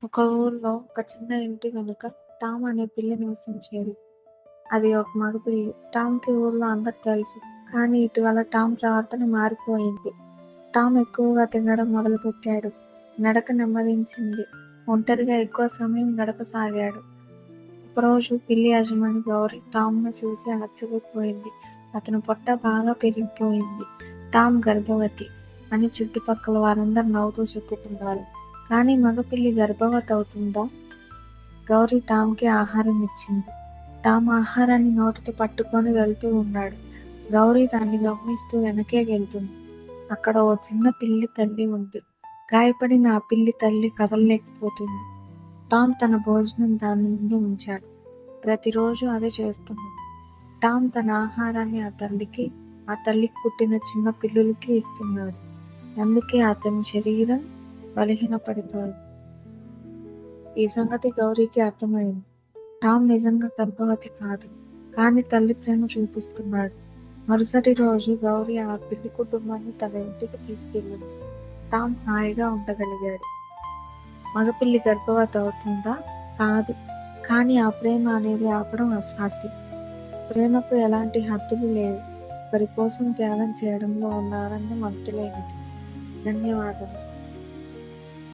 ఒక ఊర్లో ఒక చిన్న ఇంటి వెనుక టామ్ అనే పిల్లి నివసించేది. అది ఒక మగపిల్లి. టామ్‌కి ఊర్లో అందరూ తెలుసు. కానీ ఇటీవల టామ్ ప్రవర్తన మారిపోయింది. టామ్ ఎక్కువగా తినడం మొదలుపెట్టాడు. నడక నెమ్మదించింది. ఒంటరిగా ఎక్కువ సమయం గడపసాగాడు. ఒకరోజు పిల్లి యజమాని గౌరి టామ్‌ను చూసి ఆశ్చర్యపోయింది. అతని పొట్ట బాగా పెరిగిపోయింది. టామ్ గర్భవతి అని చుట్టుపక్కల వారందరూ నవ్వుతూ చెప్పుకున్నారు. కానీ మగపిల్లి గర్భవతి అవుతుందా? గౌరి టామ్‌కి ఆహారం ఇచ్చింది. టామ్ ఆహారాన్ని నోటితో పట్టుకొని వెళ్తూ ఉన్నాడు. గౌరి దాన్ని గమనిస్తూ వెనకే వెళ్తుంది. అక్కడ ఓ చిన్న పిల్లి తల్లి ఉంది. గాయపడిన ఆ పిల్లి తల్లి కదలలేకపోతుంది. టామ్ తన భోజనం దాని ముందు ఉంచాడు. ప్రతిరోజు అదే చేస్తుంది. టామ్ తన ఆహారాన్ని ఆ తల్లికి పుట్టిన చిన్న పిల్లులకి ఇస్తున్నాడు. అందుకే అతని శరీరం బలహీనపడిపోయింది. ఈ సంగతి గౌరికి అర్థమైంది. టామ్ నిజంగా గర్భవతి కాదు. కానీ తల్లి ప్రేమ చూపిస్తున్నాడు. మరుసటి రోజు గౌరి ఆ పిల్లి కుటుంబాన్ని తన ఇంటికి తీసుకెళ్ళింది. టామ్ హాయిగా ఉండగలిగాడు. మగపిల్లి గర్భవతి అవుతుందా? కాదు. కానీ ఆ ప్రేమ అనేది ఆపడం అసాధ్యం. ప్రేమకు ఎలాంటి హద్దులు లేవు. ఒకరి కోసం త్యాగం చేయడంలో ఉన్న ఆనందం అంతులేనిది. ధన్యవాదాలు.